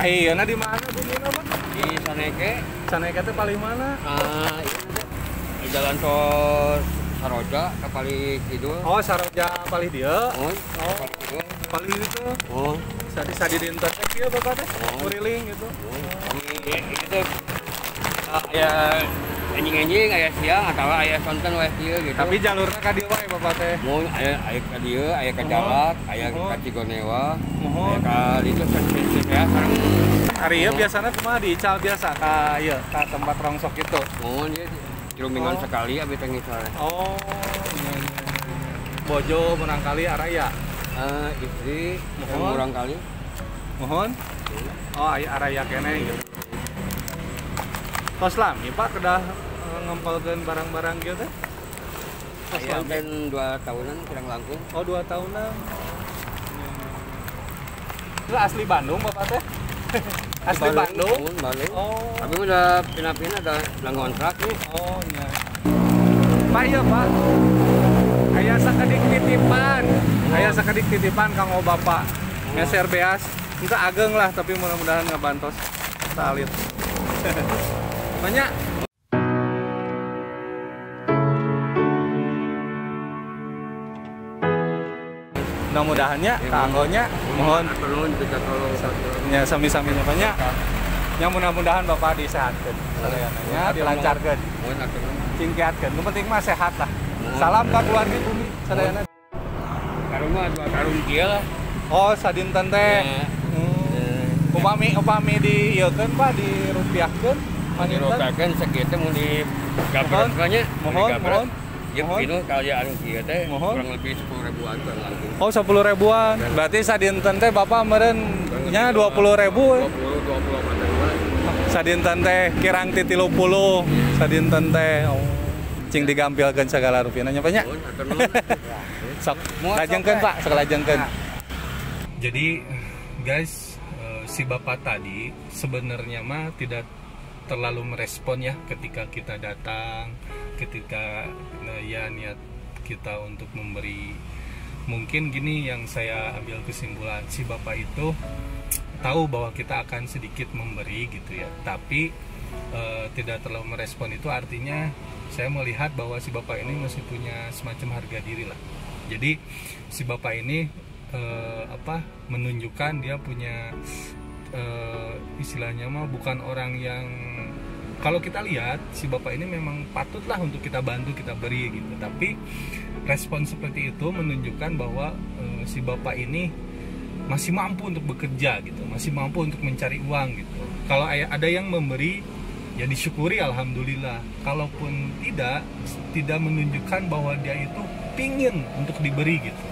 iya, di mana bunyinya Pak? Di Saneke. Saneke teh paling mana? Di Jalan Tol Saroja ke Paling Kidul. Oh, Saroja paling dia. Oh, Oh, Kidul. paling itu. Oh, Sadi dinten teh kieu Bapak teh. Kuriling gitu. kami itu ya anjing-anjing aya siang atau aya sonten wae kieu gitu. Tapi jalurna ka dieu wae Bapak teh. Mun aya ka dieu, aya ka Jalak, aya ka Cigonewa, aya ka ditu sensitif ya sareng. Hari ieu biasana kumaha diical biasa ka ieu ka tempat rongsok itu. Mun dia cilumingan sekali abi teh ngical. Oh, iya. Bojo menang kali araya. Istri kurang kali. Mohon. Oh, aya araya keneh gitu. Tos lami Pak kedah ngempelkeun barang-barang kieu teh. Tos Aya lami. kan 2 tahunan kurang langkung. Oh, 2 tahunan. Itu asli Bandung Bapak teh? Asli Bandung? Bandung. Oh. Tapi udah pindah-pindah udah ngontrak nih. Oh, iya. Pak, iya Pak. Aya sakedik titipan. Aya sakedik titipan kanggo Bapak. Ngeser beas. Entah ageng lah, tapi mudah-mudahan ngabantos. Salit. Banyak. Mudah-mudahannya kanggonya mohon Perlu kita tolong nya sami-saminya banyak. Yang mudah-mudahan Bapak disehatkeun. Sareananya dilancarkeun. mohon aturan. Cingkiatkeun. Nu penting mah sehat lah. Salam ka keluarga bumi sareana. Karung mah 2 karung kieu lah. Oh, sadinten teh. Upami di ieukeun Pak, dirupiahkeun. Manginten. Dirotakeun sakitu mun di gabrekannya. Mohon. Ya pinu kali anu kieu teh Mohon. kurang lebih 10 ribuan kurang langkung. Oh, 10 ribuan. Berarti sadinten teh Bapak meureun nya 20 ribu. 20 ribuan. Sadinten teh kirang ti 30. Sadinten teh. Oh. Cing digampilkeun sagala rupiahna nya banyak. Mohon aturan. Sok lajengkeun Pak, sok lajengkeun. Jadi guys, si Bapak tadi sebenarnya mah tidak terlalu merespon ya ketika kita datang, ketika ya niat kita untuk memberi. Mungkin gini yang saya ambil kesimpulan, si Bapak itu tahu bahwa kita akan sedikit memberi gitu ya, tapi tidak terlalu merespon itu artinya saya melihat bahwa si Bapak ini masih punya semacam harga diri lah. Jadi si Bapak ini menunjukkan dia punya istilahnya mah bukan orang yang, kalau kita lihat si Bapak ini memang patutlah untuk kita bantu, kita beri gitu. Tapi respon seperti itu menunjukkan bahwa si Bapak ini masih mampu untuk bekerja gitu, masih mampu untuk mencari uang gitu. Kalau ada yang memberi ya disyukuri, alhamdulillah. Kalaupun tidak menunjukkan bahwa dia itu pingin untuk diberi gitu.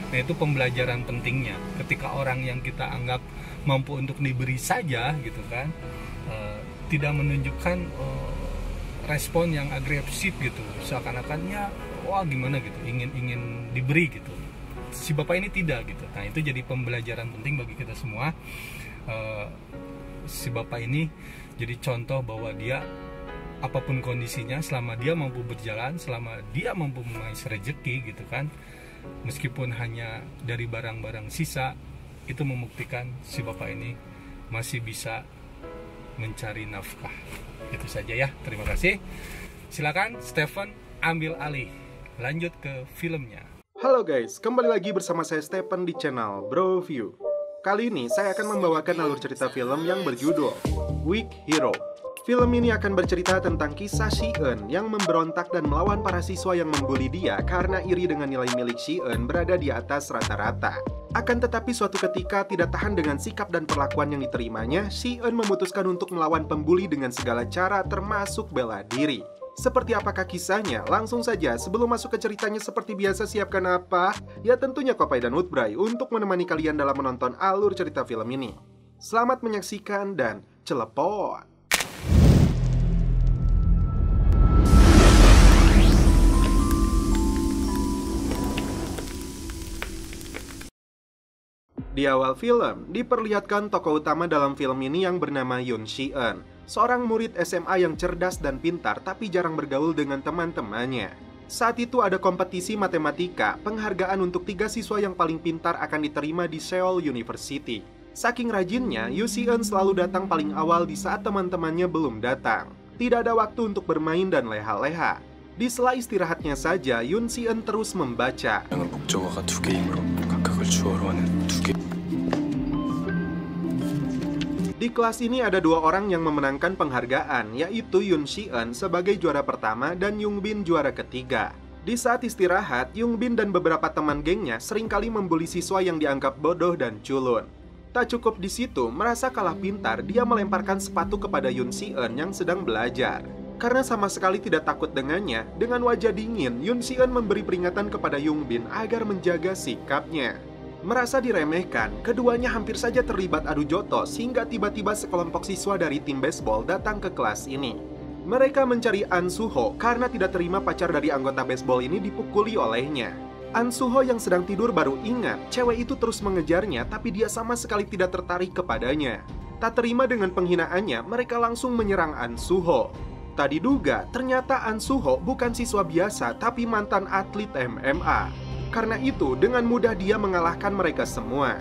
Nah, itu pembelajaran pentingnya ketika orang yang kita anggap mampu untuk diberi saja gitu kan, tidak menunjukkan respon yang agresif gitu, seakan-akannya wah gimana gitu, ingin diberi gitu. Si Bapak ini tidak gitu. Nah, itu jadi pembelajaran penting bagi kita semua. Si Bapak ini jadi contoh bahwa dia apapun kondisinya, selama dia mampu berjalan, selama dia mampu mengais rezeki gitu kan, meskipun hanya dari barang-barang sisa, itu membuktikan si Bapak ini masih bisa mencari nafkah. Itu saja ya, terima kasih. Silakan Stephen ambil alih, lanjut ke filmnya. Halo guys, kembali lagi bersama saya Stephen di channel Bro View. Kali ini saya akan membawakan alur cerita film yang berjudul Weak Hero. Film ini akan bercerita tentang kisah Si-eun yang memberontak dan melawan para siswa yang membuli dia karena iri dengan nilai milik Si-eun berada di atas rata-rata. Akan tetapi suatu ketika tidak tahan dengan sikap dan perlakuan yang diterimanya, Si-eun memutuskan untuk melawan pembuli dengan segala cara termasuk bela diri. Seperti apakah kisahnya? Langsung saja, sebelum masuk ke ceritanya seperti biasa, siapkan apa? Ya tentunya Kopai dan Woodbray untuk menemani kalian dalam menonton alur cerita film ini. Selamat menyaksikan dan celepot! Di awal film, diperlihatkan tokoh utama dalam film ini yang bernama Yoon Si-eun, seorang murid SMA yang cerdas dan pintar tapi jarang bergaul dengan teman-temannya. Saat itu ada kompetisi matematika, penghargaan untuk 3 siswa yang paling pintar akan diterima di Seoul University. Saking rajinnya, Yu Si-eun selalu datang paling awal di saat teman-temannya belum datang. Tidak ada waktu untuk bermain dan leha-leha. Di sela istirahatnya saja, Yoon Si-eun terus membaca. 목적어가 2개이므로 각각을 주어로 하는 2개. Di kelas ini ada 2 orang yang memenangkan penghargaan, yaitu Yoon Si-eun sebagai juara pertama dan Young Bin juara ketiga. Di saat istirahat, Young Bin dan beberapa teman gengnya seringkali membuli siswa yang dianggap bodoh dan culun. Tak cukup di situ, merasa kalah pintar, dia melemparkan sepatu kepada Yoon Si-eun yang sedang belajar. Karena sama sekali tidak takut dengannya, dengan wajah dingin, Yoon Si-eun memberi peringatan kepada Young Bin agar menjaga sikapnya. Merasa diremehkan, keduanya hampir saja terlibat adu jotos hingga tiba-tiba sekelompok siswa dari tim baseball datang ke kelas ini. Mereka mencari An Suho karena tidak terima pacar dari anggota baseball ini dipukuli olehnya. An Suho yang sedang tidur baru ingat cewek itu terus mengejarnya, tapi dia sama sekali tidak tertarik kepadanya. Tak terima dengan penghinaannya, mereka langsung menyerang An Suho. Tak diduga, ternyata An Suho bukan siswa biasa tapi mantan atlet MMA. Karena itu, dengan mudah dia mengalahkan mereka semua.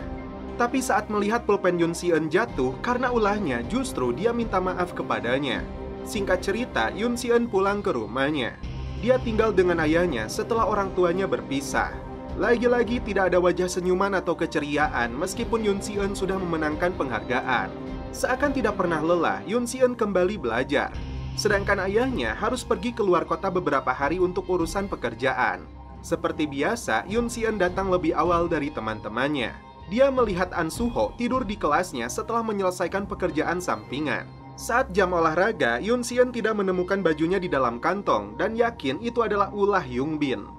Tapi saat melihat pulpen Yoon Si-eun jatuh karena ulahnya, justru dia minta maaf kepadanya. Singkat cerita, Yoon Si-eun pulang ke rumahnya. Dia tinggal dengan ayahnya setelah orang tuanya berpisah. Lagi-lagi tidak ada wajah senyuman atau keceriaan meskipun Yoon Si-eun sudah memenangkan penghargaan. Seakan tidak pernah lelah, Yoon Si-eun kembali belajar. Sedangkan ayahnya harus pergi keluar kota beberapa hari untuk urusan pekerjaan. Seperti biasa, Yoon Si-eun datang lebih awal dari teman-temannya. Dia melihat An Suho tidur di kelasnya setelah menyelesaikan pekerjaan sampingan. Saat jam olahraga, Yoon Si-eun tidak menemukan bajunya di dalam kantong dan yakin itu adalah ulah Young Bin.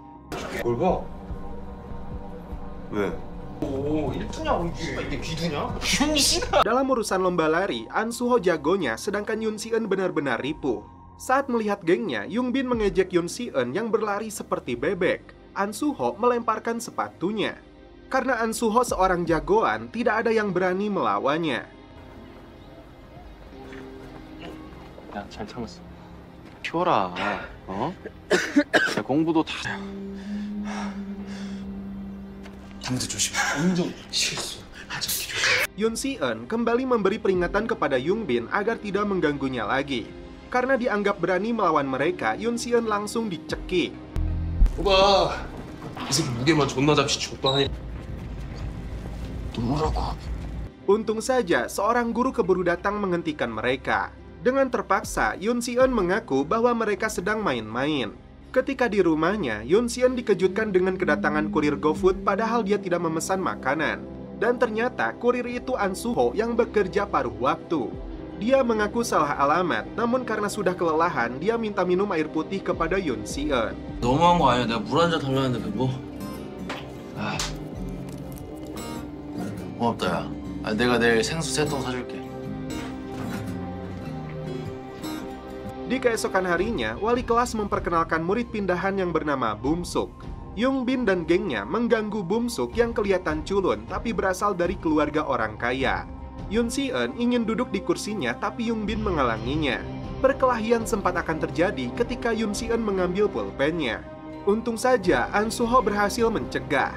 뭘 봐? 왜? Dalam urusan lomba lari, An Suho jagonya sedangkan Yoon Si-eun benar-benar ripuh. Saat melihat gengnya, Young Bin mengejek Yoon Si-eun yang berlari seperti bebek. An Suho melemparkan sepatunya. Karena An Suho seorang jagoan, tidak ada yang berani melawannya. 야, 잘 참았어. 쉬어라. 어? 야, 공부도 다. 다음부터 조심. 운전 실수. Yoon Si-eun kembali memberi peringatan kepada Young Bin agar tidak mengganggunya lagi. Karena dianggap berani melawan mereka, Yoon Si-eun langsung dicekik. 오빠, 이 새끼 무게만 존나 잡시 족도 하니. 뭐라고? Untung saja seorang guru keburu datang menghentikan mereka. Dengan terpaksa, Yoon Si-eun mengaku bahwa mereka sedang main-main. Ketika di rumahnya, Yoon Si-eun dikejutkan dengan kedatangan kurir GoFood padahal dia tidak memesan makanan. Dan ternyata kurir itu An Suho yang bekerja paruh waktu. Dia mengaku salah alamat, namun karena sudah kelelahan, dia minta minum air putih kepada Yoon Si-eun. 너무한 거 아니야? 내가 물 한 잔 달라는데 그거. 아. 고맙다 야. 내가 내일 생수 3통 사줄게. Di keesokan harinya, wali kelas memperkenalkan murid pindahan yang bernama Bum-suk. Young Bin dan gengnya mengganggu Bum-suk yang kelihatan culun tapi berasal dari keluarga orang kaya. Yoon Si-eun ingin duduk di kursinya tapi Young Bin menghalanginya. Perkelahian sempat akan terjadi ketika Yoon Si-eun mengambil pulpennya. Untung saja An Suho berhasil mencegah.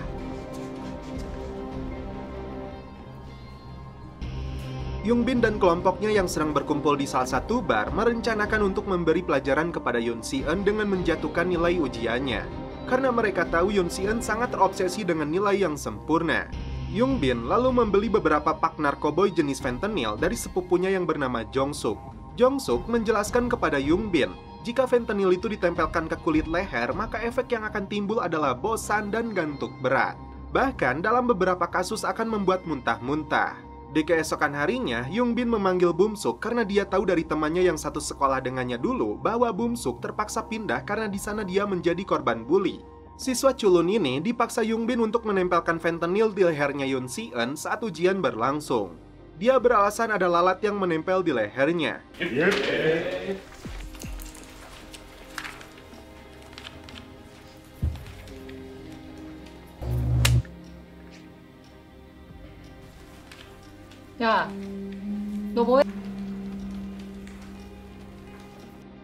Young Bin dan kelompoknya yang sedang berkumpul di salah satu bar merencanakan untuk memberi pelajaran kepada Yoon Si-eun dengan menjatuhkan nilai ujiannya. Karena mereka tahu Yoon Si-eun sangat terobsesi dengan nilai yang sempurna. Young Bin lalu membeli beberapa pak narkoboy jenis fentanyl dari sepupunya yang bernama Jong-suk. Jong-suk menjelaskan kepada Young Bin, jika fentanyl itu ditempelkan ke kulit leher, maka efek yang akan timbul adalah bosan dan gantuk berat. Bahkan dalam beberapa kasus akan membuat muntah-muntah. Di keesokan harinya, Young Bin memanggil Bum-suk karena dia tahu dari temannya yang satu sekolah dengannya dulu bahwa Bum-suk terpaksa pindah karena di sana dia menjadi korban bully. Siswa culun ini dipaksa Young Bin untuk menempelkan fentanyl di lehernya Yoon Si-eun saat ujian berlangsung. Dia beralasan ada lalat yang menempel di lehernya. 야, 너 뭐해?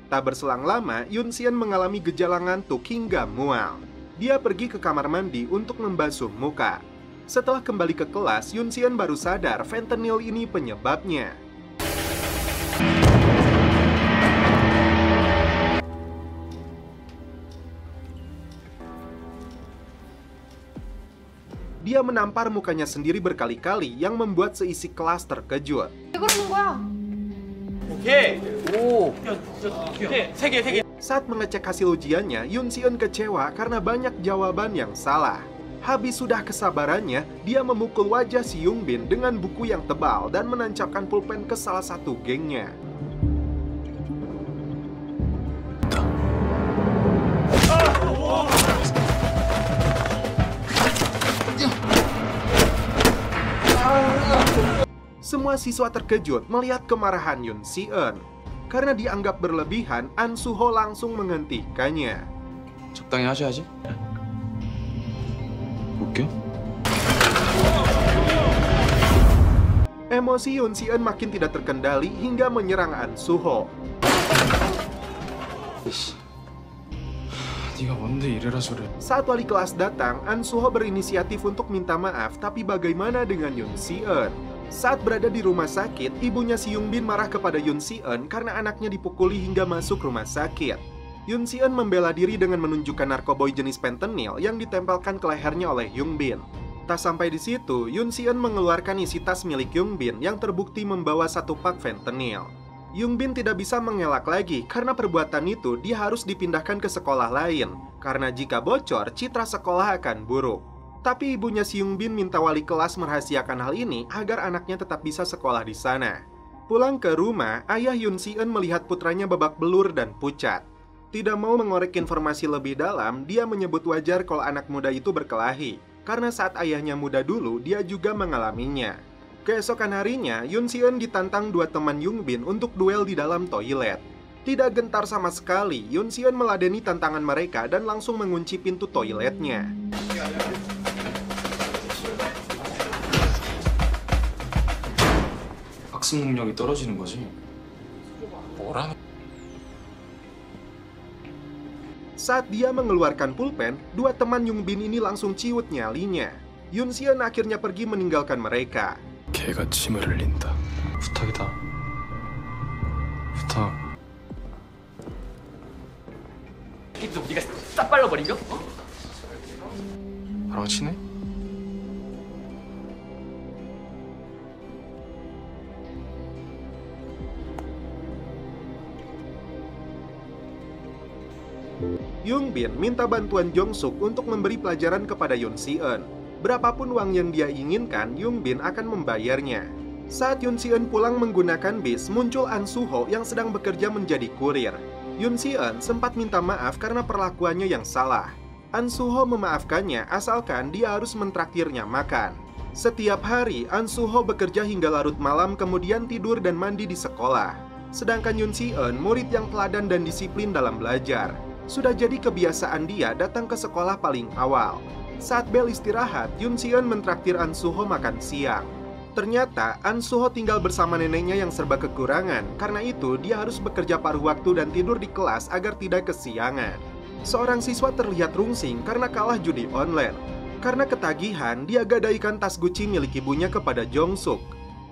Tak berselang lama, Yoon Si-eun mengalami gejala ngantuk hingga mual. Dia pergi ke kamar mandi untuk membasuh muka. Setelah kembali ke kelas, Yoon Si-eun baru sadar fentanyl ini penyebabnya. Dia menampar mukanya sendiri berkali-kali yang membuat seisi kelas terkejut. 왜 그러는 거야? Saat mengecek hasil ujiannya, Yoon Si-eun kecewa karena banyak jawaban yang salah. Habis sudah kesabarannya, dia memukul wajah si Young Bin dengan buku yang tebal dan menancapkan pulpen ke salah satu gengnya. Semua siswa terkejut melihat kemarahan Yoon Si-eun. Karena dianggap berlebihan, An Su-ho langsung menghentikannya. 적당히 하셔야지. 웃겨? Emosi Yoon Si-eun makin tidak terkendali hingga menyerang An Su-ho. 네가 뭔데 이래라 저래. Saat wali kelas datang, An Su-ho berinisiatif untuk minta maaf, tapi bagaimana dengan Yoon Si-eun? Saat berada di rumah sakit, ibunya si Young Bin marah kepada Yoon Si-eun karena anaknya dipukuli hingga masuk rumah sakit. Yoon Si-eun membela diri dengan menunjukkan narkoboy jenis fentanyl yang ditempelkan ke lehernya oleh Young Bin. Tak sampai di situ, Yoon Si-eun mengeluarkan isi tas milik Young Bin yang terbukti membawa 1 pak fentanyl. Young Bin tidak bisa mengelak lagi karena perbuatan itu dia harus dipindahkan ke sekolah lain. Karena jika bocor, citra sekolah akan buruk. Tapi ibunya si Young Bin minta wali kelas merahasiakan hal ini agar anaknya tetap bisa sekolah di sana. Pulang ke rumah, ayah Yoon Si-eun melihat putranya babak belur dan pucat. Tidak mau mengorek informasi lebih dalam, dia menyebut wajar kalau anak muda itu berkelahi. Karena saat ayahnya muda dulu, dia juga mengalaminya. Keesokan harinya, Yoon Si-eun ditantang 2 teman Young Bin untuk duel di dalam toilet. Tidak gentar sama sekali, Yoon Si-eun meladeni tantangan mereka dan langsung mengunci pintu toiletnya. 학습 능력이 떨어지는 거지. 뭐라는? Saat dia mengeluarkan pulpen, 2 teman Young Bin ini langsung ciut nyalinya. Yoon Si-eun akhirnya pergi meninggalkan mereka. 개가 침을 흘린다. 부탁이다. 부탁. 이또 네가 싹 빨라버리죠? 나랑 친해? Young Bin minta bantuan Jong Suk untuk memberi pelajaran kepada Yoon Si-eun. Berapapun uang yang dia inginkan, Young Bin akan membayarnya. Saat Yoon Si-eun pulang menggunakan bis, muncul An Su-ho yang sedang bekerja menjadi kurir. Yoon Si-eun sempat minta maaf karena perlakuannya yang salah. An Su-ho memaafkannya asalkan dia harus mentraktirnya makan. Setiap hari, An Su-ho bekerja hingga larut malam kemudian tidur dan mandi di sekolah. Sedangkan Yoon Si-eun murid yang teladan dan disiplin dalam belajar. Sudah jadi kebiasaan dia datang ke sekolah paling awal. Saat bel istirahat, Yoon Si-eun mentraktir An Su-ho makan siang. Ternyata An Su-ho tinggal bersama neneknya yang serba kekurangan. Karena itu dia harus bekerja paruh waktu dan tidur di kelas agar tidak kesiangan. Seorang siswa terlihat rungsing karena kalah judi online. Karena ketagihan, dia gadaikan tas Gucci milik ibunya kepada Jong Suk.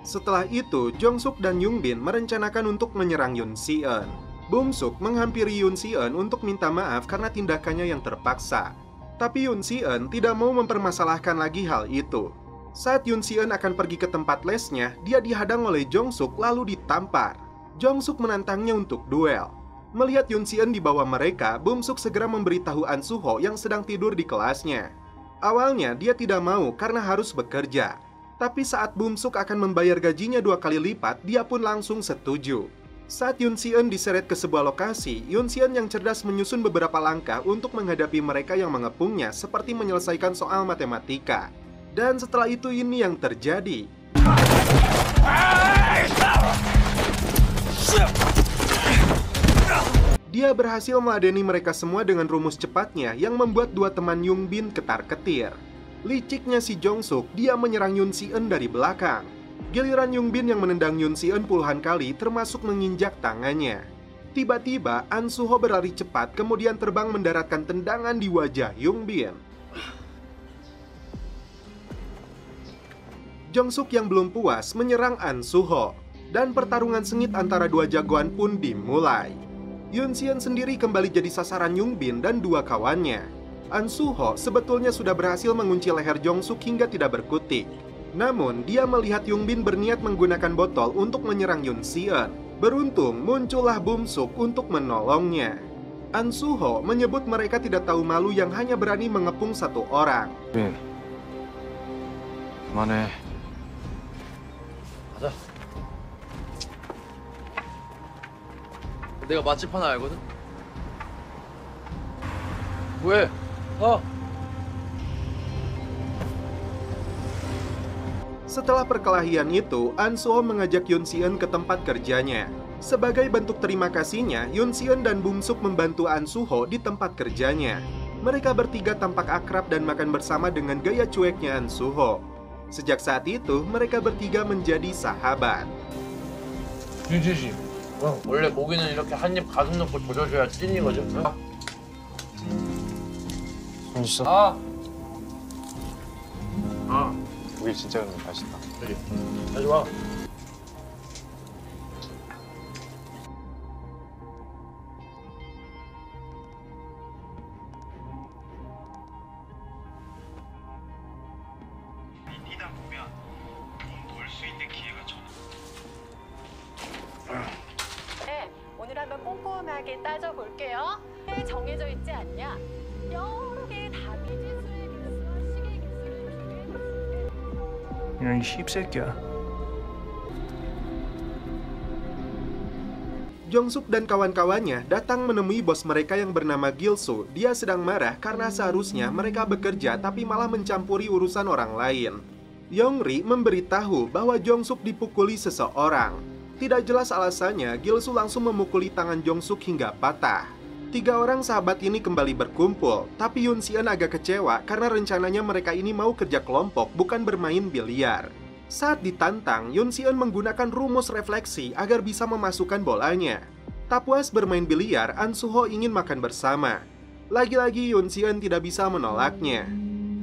Setelah itu, Jong Suk dan Young Bin merencanakan untuk menyerang Yoon Si-eun. Bum Suk menghampiri Yoon Si-eun untuk minta maaf karena tindakannya yang terpaksa. Tapi Yoon Si-eun tidak mau mempermasalahkan lagi hal itu. Saat Yoon Si-eun akan pergi ke tempat lesnya, dia dihadang oleh Jong Suk lalu ditampar. Jong Suk menantangnya untuk duel. Melihat Yoon Si-eun di bawah mereka, Bum Suk segera memberitahu An Su-ho yang sedang tidur di kelasnya. Awalnya dia tidak mau karena harus bekerja. Tapi saat Bum Suk akan membayar gajinya 2 kali lipat, dia pun langsung setuju. Saat Yoon Si-eun diseret ke sebuah lokasi, Yoon Si-eun yang cerdas menyusun beberapa langkah untuk menghadapi mereka yang mengepungnya seperti menyelesaikan soal matematika. Dan setelah itu ini yang terjadi. Dia berhasil meladeni mereka semua dengan rumus cepatnya yang membuat 2 teman Young Bin ketar-ketir. Liciknya si Jong Suk, dia menyerang Yoon Si-eun dari belakang. Giliran Young Bin yang menendang Yoon Si-eun puluhan kali termasuk menginjak tangannya. Tiba-tiba An Su-ho berlari cepat kemudian terbang mendaratkan tendangan di wajah Young Bin. Jong-suk yang belum puas menyerang An Soo-ho, dan pertarungan sengit antara dua jagoan pun dimulai. Yoon Si-eun sendiri kembali jadi sasaran Yung Bin dan dua kawannya. An Soo-ho sebetulnya sudah berhasil mengunci leher Jong-suk hingga tidak berkutik. Namun, dia melihat Yung Bin berniat menggunakan botol untuk menyerang Yoon Si-eun. Beruntung, muncullah Bum-suk untuk menolongnya. An Soo-ho menyebut mereka tidak tahu malu yang hanya berani mengepung satu orang. 그만해. 가자. 내가 맛집 하나 알거든? 왜? Setelah perkelahian itu, An Soo-ho mengajak Yoon Si-eun ke tempat kerjanya. Sebagai bentuk terima kasihnya, Yoon Si-eun dan Bum-suk membantu An Soo-ho di tempat kerjanya. Mereka bertiga tampak akrab dan makan bersama dengan gaya cueknya An Soo-ho. Sejak saat itu, mereka bertiga menjadi sahabat. 윤진 씨, 원래 고기는 이렇게 한 입 가슴 넣고 조져줘야 찐인 거죠? 손 씻어. 고기 진짜 맛있다. 여기, 가져와. 오늘 한번 꼼꼼하게 따져볼게요. 왜 정해져 있지 않냐? 여러 개의 다비지수의 개수와 시계 개수를 비교해 이런 씹새끼야. Jong-suk dan kawan-kawannya datang menemui bos mereka yang bernama Gil-soo. Dia sedang marah karena seharusnya mereka bekerja tapi malah mencampuri urusan orang lain. Yong-ri memberitahu bahwa Jong-suk dipukuli seseorang. Tidak jelas alasannya, Gil-soo langsung memukuli tangan Jong-suk hingga patah. Tiga orang sahabat ini kembali berkumpul, tapi Yoon Si-eun agak kecewa karena rencananya mereka ini mau kerja kelompok, bukan bermain biliar. Saat ditantang, Yoon Si-eun menggunakan rumus refleksi agar bisa memasukkan bolanya. Tak puas bermain biliar, An Soo-ho ingin makan bersama. Lagi-lagi Yoon Si-eun tidak bisa menolaknya.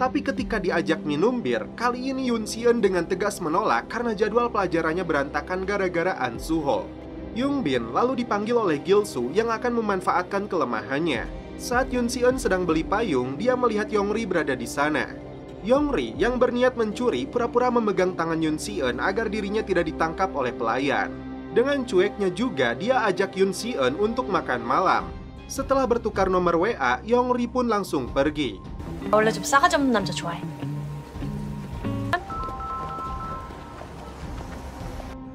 Tapi ketika diajak minum bir, kali ini Yoon Si-eun dengan tegas menolak karena jadwal pelajarannya berantakan gara-gara An Soo-ho. Yung Bin lalu dipanggil oleh Gil-soo yang akan memanfaatkan kelemahannya. Saat Yoon Si-eun sedang beli payung, dia melihat Yong-ri berada di sana. Yong-ri yang berniat mencuri pura-pura memegang tangan Yoon Si-eun agar dirinya tidak ditangkap oleh pelayan. Dengan cueknya juga, dia ajak Yoon Si-eun untuk makan malam. Setelah bertukar nomor WA, Yong-ri pun langsung pergi. 원래 좀 싸가지 없는 남자 좋아해.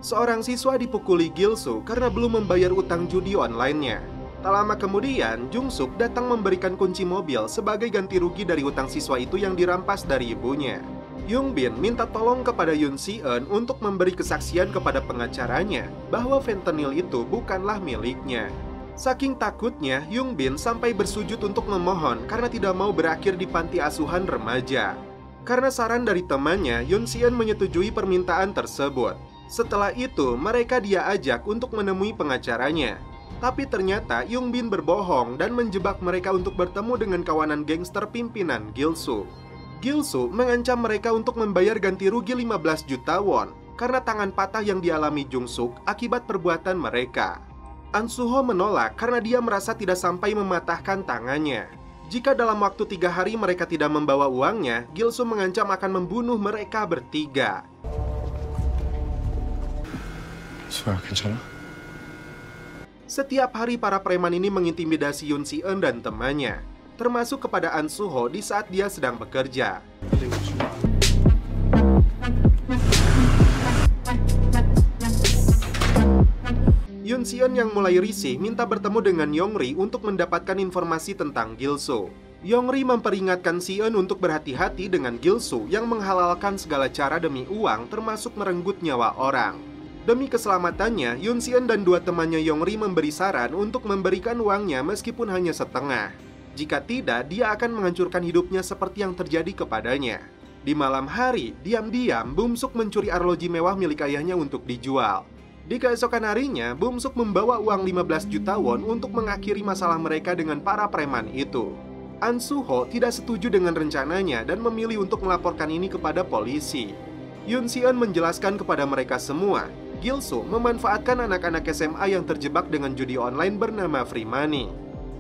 Seorang siswa dipukuli Gil-soo karena belum membayar utang judi online-nya. Tak lama kemudian, Jung-suk datang memberikan kunci mobil sebagai ganti rugi dari utang siswa itu yang dirampas dari ibunya. Yung Bin minta tolong kepada Yoon Si-eun untuk memberi kesaksian kepada pengacaranya bahwa fentanyl itu bukanlah miliknya. Saking takutnya, Yung Bin sampai bersujud untuk memohon karena tidak mau berakhir di panti asuhan remaja. Karena saran dari temannya, Yoon Si-eun menyetujui permintaan tersebut. Setelah itu, mereka dia ajak untuk menemui pengacaranya. Tapi ternyata Yung Bin berbohong dan menjebak mereka untuk bertemu dengan kawanan gangster pimpinan Gil-soo. Gil-soo mengancam mereka untuk membayar ganti rugi 15 juta won karena tangan patah yang dialami Jung-suk akibat perbuatan mereka. An Soo-ho menolak karena dia merasa tidak sampai mematahkan tangannya. Jika dalam waktu 3 hari mereka tidak membawa uangnya, Gil-soo mengancam akan membunuh mereka bertiga. 소야 괜찮아? Setiap hari para preman ini mengintimidasi Yoon Si-eun dan temannya, termasuk kepada An Soo-ho di saat dia sedang bekerja. Yoon Si-eun yang mulai risih minta bertemu dengan Yong-ri untuk mendapatkan informasi tentang Gil-soo. Yong-ri memperingatkan Si-eun untuk berhati-hati dengan Gil-soo yang menghalalkan segala cara demi uang termasuk merenggut nyawa orang. Demi keselamatannya, Yoon Si-eun dan dua temannya Yong-ri memberi saran untuk memberikan uangnya meskipun hanya setengah. Jika tidak, dia akan menghancurkan hidupnya seperti yang terjadi kepadanya. Di malam hari, diam-diam Bum-suk mencuri arloji mewah milik ayahnya untuk dijual. Di keesokan harinya, Bum-suk membawa uang 15 juta won untuk mengakhiri masalah mereka dengan para preman itu. An Soo-ho tidak setuju dengan rencananya dan memilih untuk melaporkan ini kepada polisi. Yoon Si-eun menjelaskan kepada mereka semua, Gil-soo memanfaatkan anak-anak SMA yang terjebak dengan judi online bernama Free Money.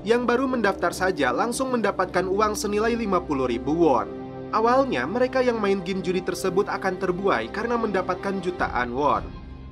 Yang baru mendaftar saja langsung mendapatkan uang senilai 50.000 won. Awalnya mereka yang main game judi tersebut akan terbuai karena mendapatkan jutaan won.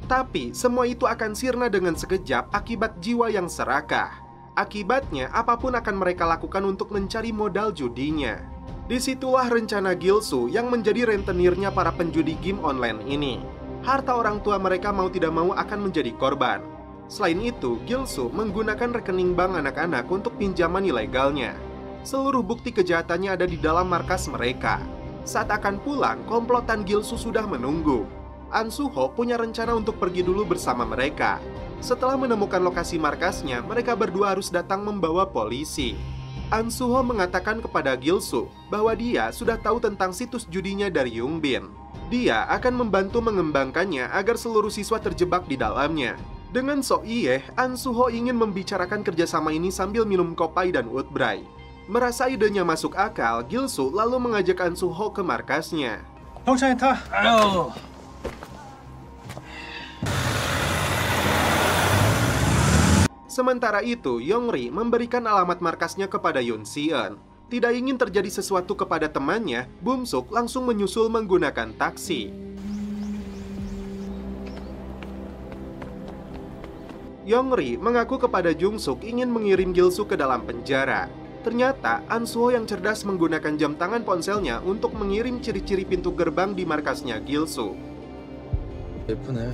Tapi semua itu akan sirna dengan sekejap akibat jiwa yang serakah. Akibatnya apapun akan mereka lakukan untuk mencari modal judinya. Disitulah rencana Gil-soo yang menjadi rentenirnya para penjudi game online ini. Harta orang tua mereka mau tidak mau akan menjadi korban. Selain itu, Gil-soo menggunakan rekening bank anak-anak untuk pinjaman ilegalnya. Seluruh bukti kejahatannya ada di dalam markas mereka. Saat akan pulang, komplotan Gil-soo sudah menunggu. An Soo-ho punya rencana untuk pergi dulu bersama mereka. Setelah menemukan lokasi markasnya, mereka berdua harus datang membawa polisi. An Soo-ho mengatakan kepada Gil-soo bahwa dia sudah tahu tentang situs judinya dari Young Bin. Dia akan membantu mengembangkannya agar seluruh siswa terjebak di dalamnya. Dengan sok iyeh, An Soo-ho ingin membicarakan kerjasama ini sambil minum kopai dan woodbray. Merasa idenya masuk akal, Gil-soo lalu mengajak An Soo-ho ke markasnya. 형차에 타. 아유. Sementara itu, Yong-ri memberikan alamat markasnya kepada Yoon Si-eun. Tidak ingin terjadi sesuatu kepada temannya, Bum-suk langsung menyusul menggunakan taksi. Yong-ri mengaku kepada Jung-suk ingin mengirim Gil-soo ke dalam penjara. Ternyata, An Soo-ho yang cerdas menggunakan jam tangan ponselnya untuk mengirim ciri-ciri pintu gerbang di markasnya Gil-soo. 예쁘네.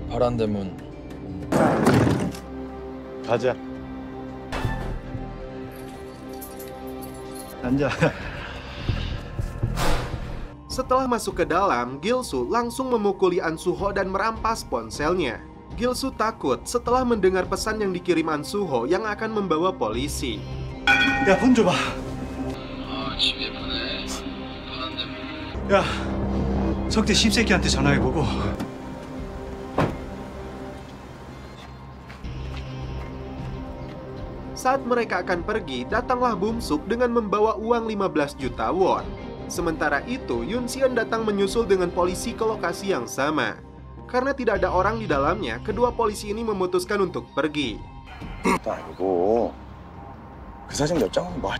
파란 대문. 가자. 앉아. Setelah masuk ke dalam, Gil-soo langsung memukuli An Soo-ho dan merampas ponselnya. Gil-soo takut setelah mendengar pesan yang dikirim An Soo-ho yang akan membawa polisi. 야, 폰 줘봐. 집 예쁘네. 파란 대문. 야, 석대 씹새끼한테 전화해보고. Saat mereka akan pergi, datanglah Bum-suk dengan membawa uang 15 juta won. Sementara itu, Yoon Si-eun datang menyusul dengan polisi ke lokasi yang sama. Karena tidak ada orang di dalamnya, kedua polisi ini memutuskan untuk pergi. 아이고. 그 사진 몇 장은 뭐?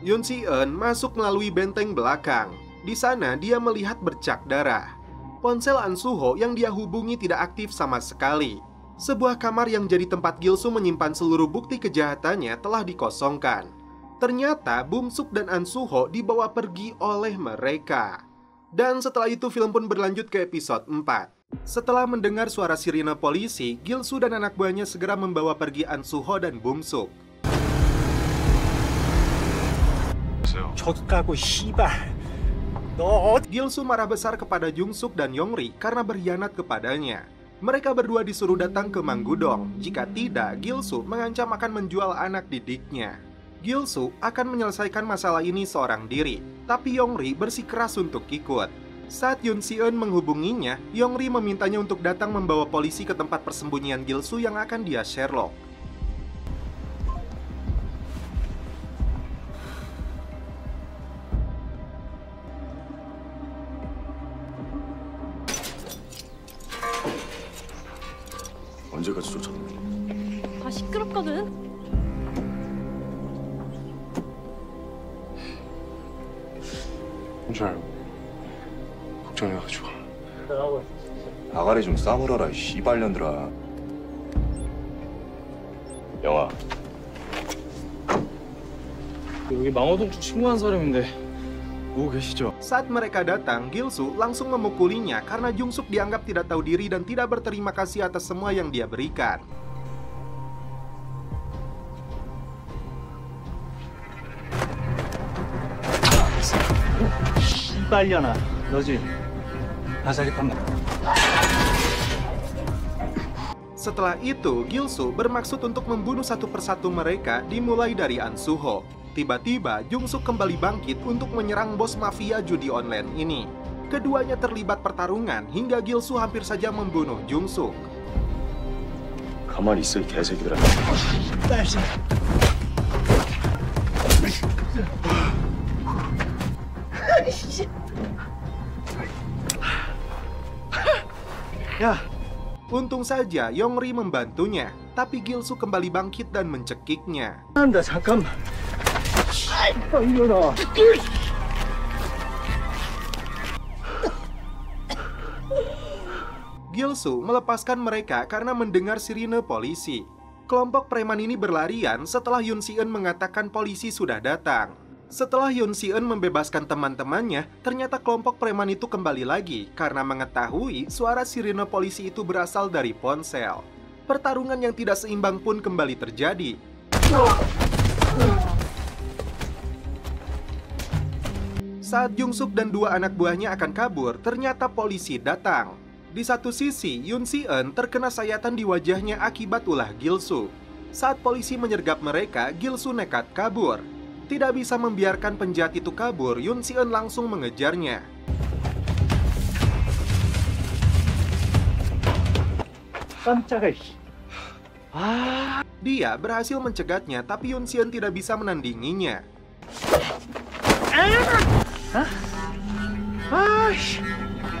Yoon Si-eun masuk melalui benteng belakang. Di sana dia melihat bercak darah. Ponsel An Soo-ho yang dia hubungi tidak aktif sama sekali. Sebuah kamar yang jadi tempat Gil-soo menyimpan seluruh bukti kejahatannya telah dikosongkan. Ternyata Bum-suk dan An Soo-ho dibawa pergi oleh mereka. Dan setelah itu film pun berlanjut ke episode 4. Setelah mendengar suara sirine polisi, Gil-soo dan anak buahnya segera membawa pergi An Soo-ho dan Bum-suk. 젖가고 씨발. 너 Gil-soo marah besar kepada Jung-suk dan Yong-ri karena berkhianat kepadanya. Mereka berdua disuruh datang ke Manggudong. Jika tidak, Gil-soo mengancam akan menjual anak didiknya. Gil-soo akan menyelesaikan masalah ini seorang diri, tapi Yong-ri bersikeras untuk ikut. Saat Yoon Si-eun menghubunginya, Yong-ri memintanya untuk datang membawa polisi ke tempat persembunyian Gil-soo yang akan dia Sherlock. 언제까지 쫓아가? 다 시끄럽거든. 혼자 걱정해가지고. 아가리 좀 싸물어라, 이 씨발년들아. 영아. 여기 망호동 쪽 신고한 사람인데 보고 계시죠? Saat mereka datang, Gil-soo langsung memukulinya karena Jung-suk dianggap tidak tahu diri dan tidak berterima kasih atas semua yang dia berikan. 씨발년아, 너지? 나사리 판다. Setelah itu, Gil-soo bermaksud untuk membunuh satu persatu mereka, dimulai dari An Soo-ho. Tiba-tiba, Jung-suk kembali bangkit untuk menyerang bos mafia judi online ini. Keduanya terlibat pertarungan hingga Gil-soo hampir saja membunuh Jung-suk. 가만히 있어, 이 개새끼들아. Untung saja Yongri membantunya, tapi Gilsu kembali bangkit dan mencekiknya. Gilsu melepaskan mereka karena mendengar sirine polisi. Kelompok preman ini berlarian setelah Yoon Si-eun mengatakan polisi sudah datang. Setelah Yoon Si-eun membebaskan teman-temannya, ternyata kelompok preman itu kembali lagi karena mengetahui suara sirine polisi itu berasal dari ponsel. Pertarungan yang tidak seimbang pun kembali terjadi. Saat Jung-suk dan dua anak buahnya akan kabur, ternyata polisi datang. Di satu sisi, Yoon Si-eun terkena sayatan di wajahnya akibat ulah Gilsu. Saat polisi menyergap mereka, Gilsu nekat kabur. Tidak bisa membiarkan penjahat itu kabur, Yoon Si-eun langsung mengejarnya. Dia berhasil mencegatnya, tapi Yoon Si-eun tidak bisa menandinginya.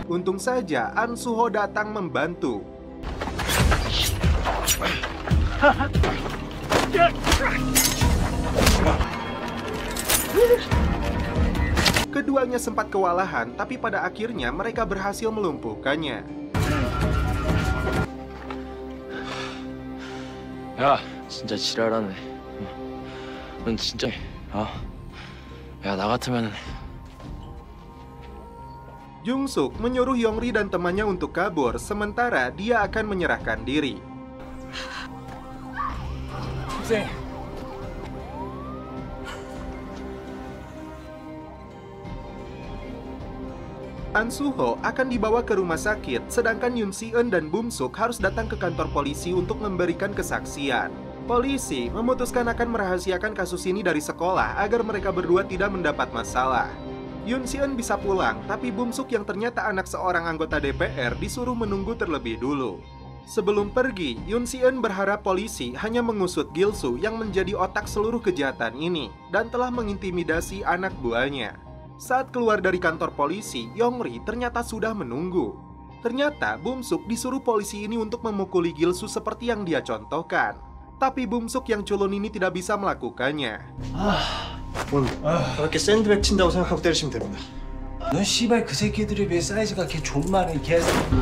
Untung saja An Su-ho datang membantu. Keduanya sempat kewalahan, tapi pada akhirnya mereka berhasil melumpuhkannya. 야, 진짜 지랄하네. 넌 진짜 야, 나 같으면 Jung-suk menyuruh Yongri dan temannya untuk kabur, sementara dia akan menyerahkan diri. An Su-ho akan dibawa ke rumah sakit, sedangkan Yoon Si-eun dan Bum-suk harus datang ke kantor polisi untuk memberikan kesaksian. Polisi memutuskan akan merahasiakan kasus ini dari sekolah agar mereka berdua tidak mendapat masalah. Yoon Si-eun bisa pulang, tapi Bum-suk yang ternyata anak seorang anggota DPR disuruh menunggu terlebih dulu. Sebelum pergi, Yoon Si-eun berharap polisi hanya mengusut Gilsu yang menjadi otak seluruh kejahatan ini dan telah mengintimidasi anak buahnya. Saat keluar dari kantor polisi, Yongri ternyata sudah menunggu. Ternyata Bum-suk disuruh polisi ini untuk memukuli Gilsu seperti yang dia contohkan. Tapi Bum-suk yang culun ini tidak bisa melakukannya. 그렇게 샌드백 친다고 생각하고 때리시면 됩니다. 넌 씨발 그 새끼들에 비해 사이즈가 개 존만해 개새끼.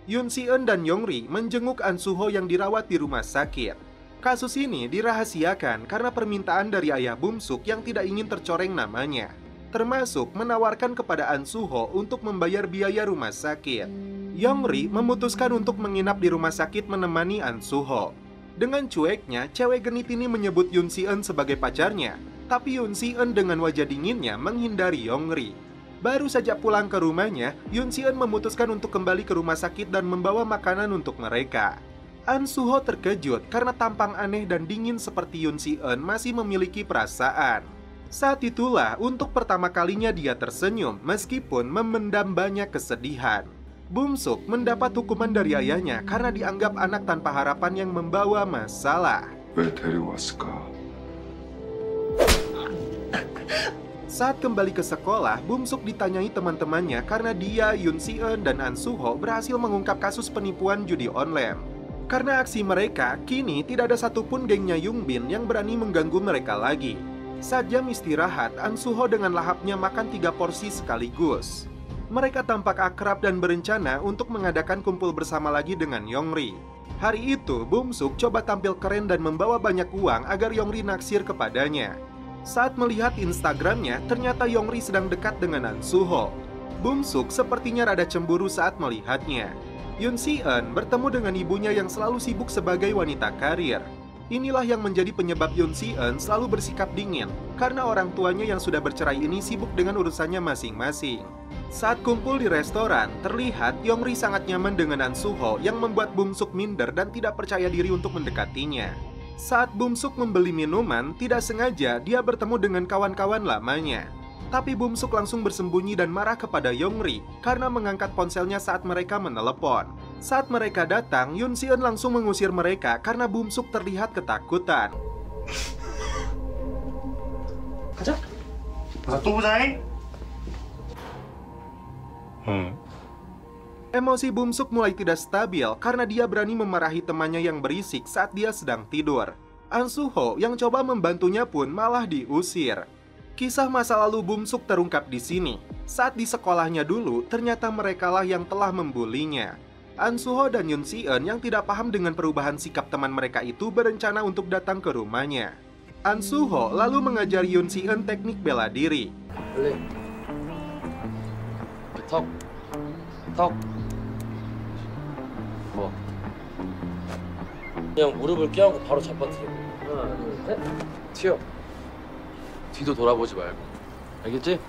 Yoon Si-eun dan Yongri menjenguk An Su-ho yang dirawat di rumah sakit. Kasus ini dirahasiakan karena permintaan dari ayah Bum-suk yang tidak ingin tercoreng namanya, termasuk menawarkan kepada An Su-ho untuk membayar biaya rumah sakit. Yongri memutuskan untuk menginap di rumah sakit menemani An Su-ho. Dengan cueknya, cewek genit ini menyebut Yoon Si-eun sebagai pacarnya, tapi Yoon Si-eun dengan wajah dinginnya menghindari Yongri. Baru saja pulang ke rumahnya, Yoon Si-eun memutuskan untuk kembali ke rumah sakit dan membawa makanan untuk mereka. An Su-ho terkejut karena tampang aneh dan dingin seperti Yoon Si-eun masih memiliki perasaan. Saat itulah untuk pertama kalinya dia tersenyum meskipun memendam banyak kesedihan. Bum-suk mendapat hukuman dari ayahnya karena dianggap anak tanpa harapan yang membawa masalah. 왜 데려왔을까? Saat kembali ke sekolah, Bum-suk ditanyai teman-temannya karena dia, Yoon Si-eun, dan An Su-ho berhasil mengungkap kasus penipuan judi online. Karena aksi mereka, kini tidak ada satupun gengnya Yungbin yang berani mengganggu mereka lagi. Saat jam istirahat, An Su-ho dengan lahapnya makan 3 porsi sekaligus. Mereka tampak akrab dan berencana untuk mengadakan kumpul bersama lagi dengan Yongri. Hari itu, Bum-suk coba tampil keren dan membawa banyak uang agar Yongri naksir kepadanya. Saat melihat Instagramnya, ternyata Yongri sedang dekat dengan An Su-ho. Bum-suk sepertinya rada cemburu saat melihatnya. Yoon Si-eun bertemu dengan ibunya yang selalu sibuk sebagai wanita karir. Inilah yang menjadi penyebab Yoon Si-eun selalu bersikap dingin, karena orang tuanya yang sudah bercerai ini sibuk dengan urusannya masing-masing. Saat kumpul di restoran, terlihat Yongri sangat nyaman dengan An Su-ho yang membuat Bum-suk minder dan tidak percaya diri untuk mendekatinya. Saat Bum-suk membeli minuman, tidak sengaja dia bertemu dengan kawan-kawan lamanya. Tapi Bum-suk langsung bersembunyi dan marah kepada Yongri karena mengangkat ponselnya saat mereka menelepon. Saat mereka datang, Yoon Si-eun langsung mengusir mereka karena Bum-suk terlihat ketakutan. 가자. 또 보자잉. Emosi Bumsuk mulai tidak stabil karena dia berani memarahi temannya yang berisik saat dia sedang tidur. An Suho yang coba membantunya pun malah diusir. Kisah masa lalu Bumsuk terungkap di sini. Saat di sekolahnya dulu, ternyata merekalah yang telah membulinya. An Suho dan Yoon Si Eun yang tidak paham dengan perubahan sikap teman mereka itu berencana untuk datang ke rumahnya. An Suho lalu mengajari Yoon Si Eun teknik bela diri. 턱. 그냥 무릎을 껴안고 바로 잡아뜨려. 하나, 둘, 셋. 튀어. 뒤도 돌아보지 말고. 알겠지?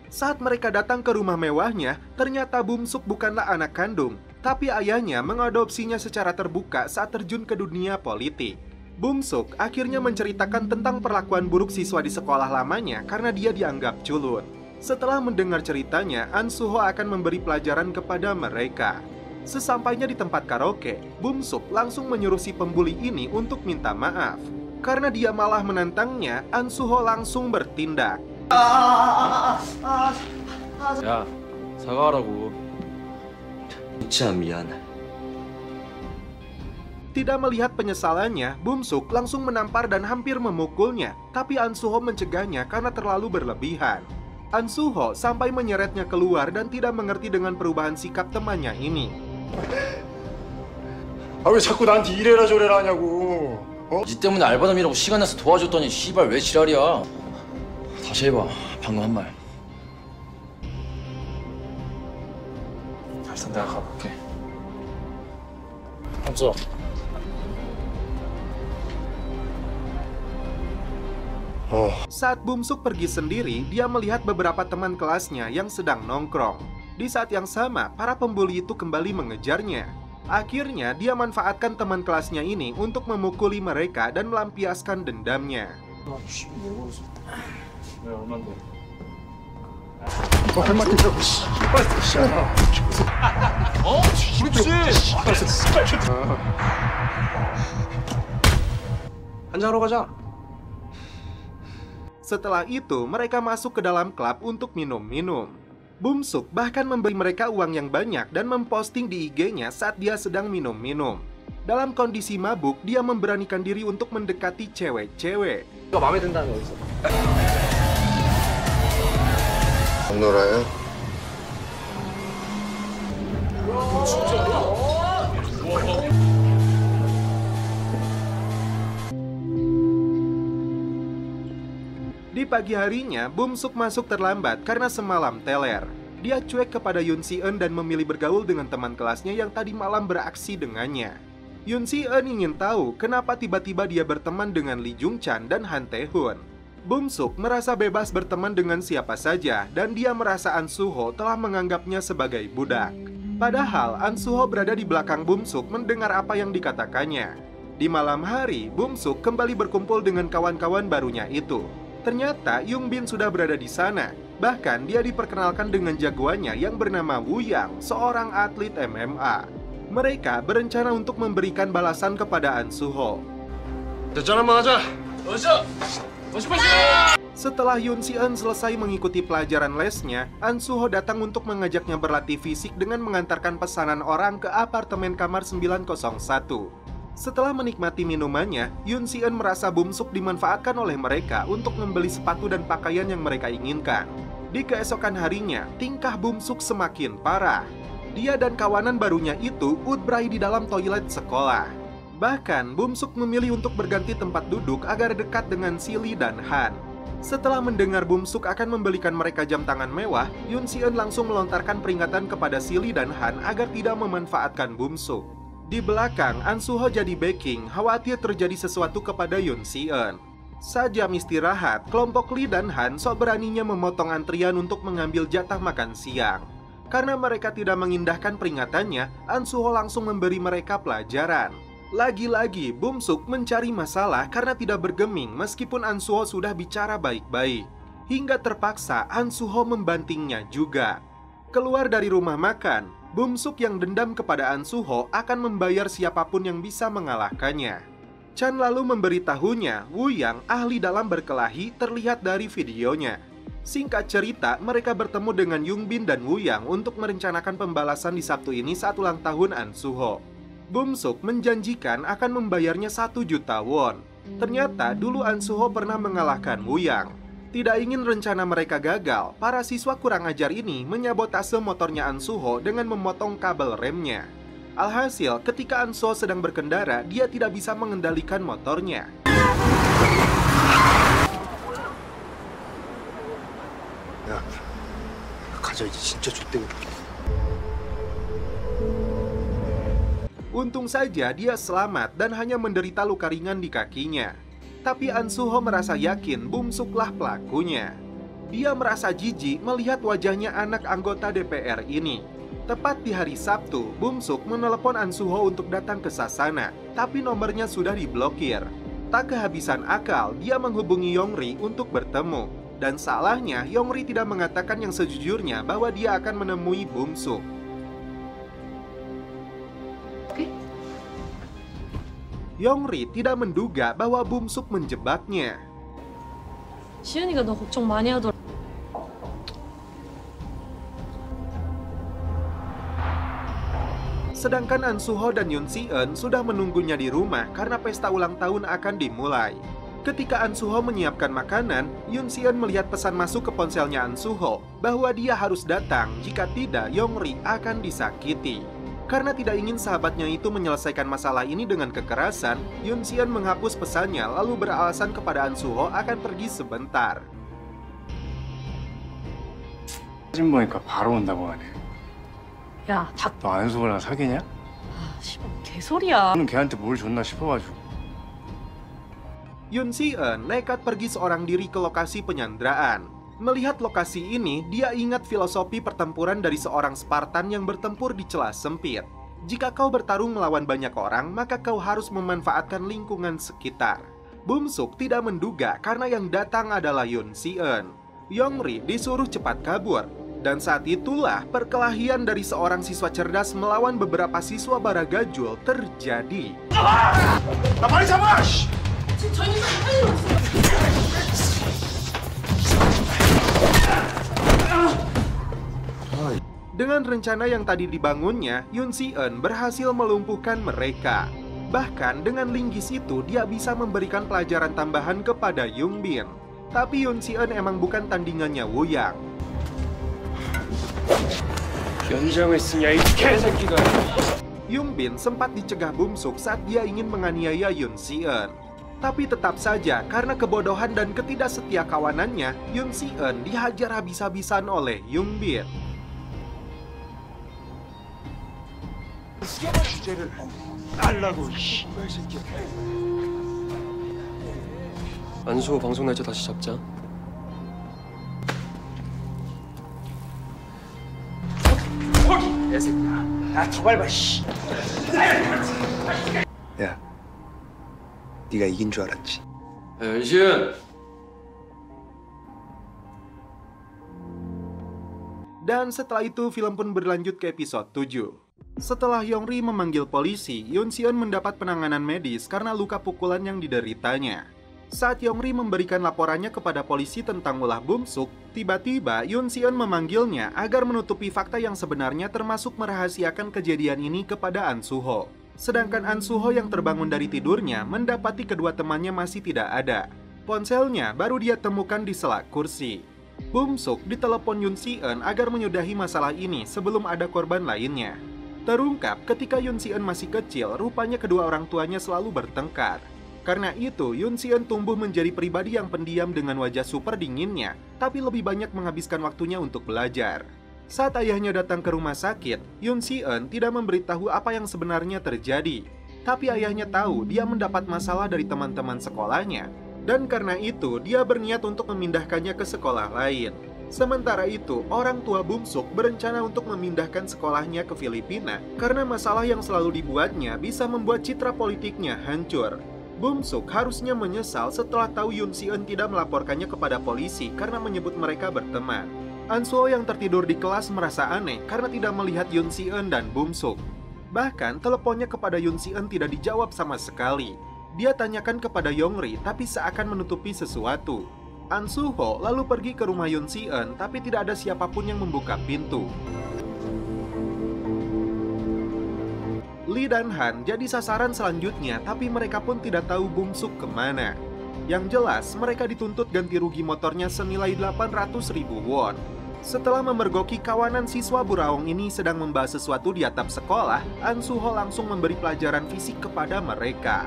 Saat mereka datang ke rumah mewahnya, ternyata Bumsuk bukanlah anak kandung, tapi ayahnya mengadopsinya secara terbuka saat terjun ke dunia politik. Bumsuk akhirnya menceritakan tentang perlakuan buruk siswa di sekolah lamanya karena dia dianggap culun. Setelah mendengar ceritanya, An Suho akan memberi pelajaran kepada mereka. Sesampainya di tempat karaoke, Bumsuk langsung menyuruh si pembuli ini untuk minta maaf. Karena dia malah menantangnya, An Suho langsung bertindak. 야, 사과하라고. 진짜 미안해. Tidak melihat penyesalannya, Bumsuk langsung menampar dan hampir memukulnya. Tapi An Suho mencegahnya karena terlalu berlebihan. An Suho sampai menyeretnya keluar dan tidak mengerti dengan perubahan sikap temannya ini. 왜 자꾸 나한테 이래라 저래라 하냐고. 니 때문에 알바담이라고 시간 내서 도와줬더니 씨발 왜 지랄이야. 다시 해봐. 방금 한 말. 일단 내가 가볼게. 함수. Saat Bumsuk pergi sendiri, dia melihat beberapa teman kelasnya yang sedang nongkrong. Di saat yang sama, para pembuli itu kembali mengejarnya. Akhirnya, dia manfaatkan teman kelasnya ini untuk memukuli mereka dan melampiaskan dendamnya. 한잔하러 가자. Setelah itu, mereka masuk ke dalam klub untuk minum-minum. Bumsuk bahkan memberi mereka uang yang banyak dan memposting di IG-nya saat dia sedang minum-minum. Dalam kondisi mabuk, dia memberanikan diri untuk mendekati cewek-cewek. 이거 마음에 든다는 거 있어. 안 놀아요? Di pagi harinya, Bumsuk masuk terlambat karena semalam teler. Dia cuek kepada Yoon Si Eun dan memilih bergaul dengan teman kelasnya yang tadi malam beraksi dengannya. Yoon Si Eun ingin tahu kenapa tiba-tiba dia berteman dengan Lee Jung Chan dan Han Tae Hoon. Bumsuk merasa bebas berteman dengan siapa saja dan dia merasa An Suho telah menganggapnya sebagai budak. Padahal An Suho berada di belakang Bumsuk mendengar apa yang dikatakannya. Di malam hari, Bumsuk kembali berkumpul dengan kawan-kawan barunya itu. Ternyata Yung Bin sudah berada di sana. Bahkan dia diperkenalkan dengan jagoannya yang bernama Wu Yang, seorang atlet MMA. Mereka berencana untuk memberikan balasan kepada An Suho. 대전 한번 하자. Setelah Yoon Si Eun selesai mengikuti pelajaran lesnya, An Suho datang untuk mengajaknya berlatih fisik dengan mengantarkan pesanan orang ke apartemen kamar 901. Setelah menikmati minumannya, Yoon Si Eun merasa Bumsuk dimanfaatkan oleh mereka untuk membeli sepatu dan pakaian yang mereka inginkan. Di keesokan harinya, tingkah Bumsuk semakin parah. Dia dan kawanan barunya itu udbray di dalam toilet sekolah. Bahkan, Bumsuk memilih untuk berganti tempat duduk agar dekat dengan Si Lee dan Han. Setelah mendengar Bumsuk akan membelikan mereka jam tangan mewah, Yoon Si Eun langsung melontarkan peringatan kepada Si Lee dan Han agar tidak memanfaatkan Bumsuk. Di belakang, An Suho jadi backing, khawatir terjadi sesuatu kepada Yoon Si Eun. Saat jam istirahat, kelompok Lee dan Han sok beraninya memotong antrian untuk mengambil jatah makan siang. Karena mereka tidak mengindahkan peringatannya, An Suho langsung memberi mereka pelajaran. Lagi-lagi, Bumsuk mencari masalah karena tidak bergeming meskipun An Suho sudah bicara baik-baik. Hingga terpaksa An Suho membantingnya juga. Keluar dari rumah makan, Bumsuk yang dendam kepada An Suho akan membayar siapapun yang bisa mengalahkannya. Chan lalu memberitahunya, Woo Yang, ahli dalam berkelahi, terlihat dari videonya. Singkat cerita, mereka bertemu dengan Young Bin dan Woo Yang untuk merencanakan pembalasan di Sabtu ini saat ulang tahun An Soo-ho. Bum-suk menjanjikan akan membayarnya 1 juta won. Ternyata dulu An Soo-ho pernah mengalahkan Woo Yang. Tidak ingin rencana mereka gagal, para siswa kurang ajar ini menyabotase motornya An Soo-ho dengan memotong kabel remnya. Alhasil, ketika An Soo-ho sedang berkendara, dia tidak bisa mengendalikan motornya. 야, 가자 이제 진짜 좆되겠다. Untung saja dia selamat dan hanya menderita luka ringan di kakinya. Tapi An Soo-ho merasa yakin Bum-suklah pelakunya. Dia merasa jijik melihat wajahnya anak anggota DPR ini. Tepat di hari Sabtu, Bum-suk menelepon An Soo-ho untuk datang ke Sasana, tapi nomornya sudah diblokir. Tak kehabisan akal, dia menghubungi Yong-ri untuk bertemu. Dan salahnya, Yong-ri tidak mengatakan yang sejujurnya bahwa dia akan menemui Bum-suk. Yong-ri tidak menduga bahwa Bum-suk menjebaknya. 시은이가 너 걱정 많이 하더라. Sedangkan An Soo-ho dan Yoon Si-eun sudah menunggunya di rumah karena pesta ulang tahun akan dimulai. Ketika An Soo-ho menyiapkan makanan, Yoon Si-eun melihat pesan masuk ke ponselnya An Soo-ho bahwa dia harus datang, jika tidak Yong-ri akan disakiti. Karena tidak ingin sahabatnya itu menyelesaikan masalah ini dengan kekerasan, Yoon Si-eun menghapus pesannya lalu beralasan kepada An Soo-ho akan pergi sebentar. 사진 보니까 바로 온다고 하네. 야, 닭. 너 안수호랑 사귀냐? 아, 씨발 개소리야. 너는 걔한테 뭘 줬나 싶어가지고. Yoon Si-eun nekat pergi seorang diri ke lokasi penyanderaan. Melihat lokasi ini, dia ingat filosofi pertempuran dari seorang Spartan yang bertempur di celah sempit. Jika kau bertarung melawan banyak orang, maka kau harus memanfaatkan lingkungan sekitar. Bum-suk tidak menduga karena yang datang adalah Yoon Si-eun. Yong-ri disuruh cepat kabur. Dan saat itulah perkelahian dari seorang siswa cerdas melawan beberapa siswa baragajul terjadi. Dengan rencana yang tadi dibangunnya, Yoon Si-eun berhasil melumpuhkan mereka. Bahkan dengan linggis itu dia bisa memberikan pelajaran tambahan kepada Young Bin. Tapi Yoon Si-eun emang bukan tandingannya Woo Yang. Young Bin sempat dicegah Bum-suk saat dia ingin menganiaya Yoon Si-eun. Tapi tetap saja, karena kebodohan dan ketidaksetiakawanannya, Yoon Si-eun dihajar habis-habisan oleh Young Bin. 안수호 방송 날짜 다시 잡자. 야 새끼야, 아 더 밟아 씨. 야, 네가 이긴 줄 알았지? 연시은. Dan setelah itu film pun berlanjut ke episode 7. Setelah Yong-ri memanggil polisi, Yoon Si-eun mendapat penanganan medis karena luka pukulan yang dideritanya. Saat Yong-ri memberikan laporannya kepada polisi tentang ulah Bum-suk, tiba-tiba Yoon Si-eun memanggilnya agar menutupi fakta yang sebenarnya termasuk merahasiakan kejadian ini kepada An Soo-ho. Sedangkan An Soo-ho yang terbangun dari tidurnya mendapati kedua temannya masih tidak ada. Ponselnya baru dia temukan di selak kursi. Bum-suk ditelepon Yoon Si-eun agar menyudahi masalah ini sebelum ada korban lainnya. Terungkap ketika Yoon Si-eun masih kecil, rupanya kedua orang tuanya selalu bertengkar. Karena itu, Yoon Si-eun tumbuh menjadi pribadi yang pendiam dengan wajah super dinginnya, tapi lebih banyak menghabiskan waktunya untuk belajar. Saat ayahnya datang ke rumah sakit, Yoon Si-eun tidak memberitahu apa yang sebenarnya terjadi. Tapi ayahnya tahu dia mendapat masalah dari teman-teman sekolahnya, dan karena itu dia berniat untuk memindahkannya ke sekolah lain. Sementara itu, orang tua Bum-suk berencana untuk memindahkan sekolahnya ke Filipina karena masalah yang selalu dibuatnya bisa membuat citra politiknya hancur. Bum-suk harusnya menyesal setelah tahu Yoon Si-eun tidak melaporkannya kepada polisi karena menyebut mereka berteman. An Soo-ho yang tertidur di kelas merasa aneh karena tidak melihat Yoon Si-eun dan Bum-suk. Bahkan teleponnya kepada Yoon Si-eun tidak dijawab sama sekali. Dia tanyakan kepada Yongri tapi seakan menutupi sesuatu. An Suho lalu pergi ke rumah Yoon Si-eun tapi tidak ada siapapun yang membuka pintu. Lee dan Han jadi sasaran selanjutnya tapi mereka pun tidak tahu Bum-suk kemana. Yang jelas mereka dituntut ganti rugi motornya senilai 800.000 won. Setelah memergoki kawanan siswa buraong ini sedang membahas sesuatu di atap sekolah, An Suho langsung memberi pelajaran fisik kepada mereka.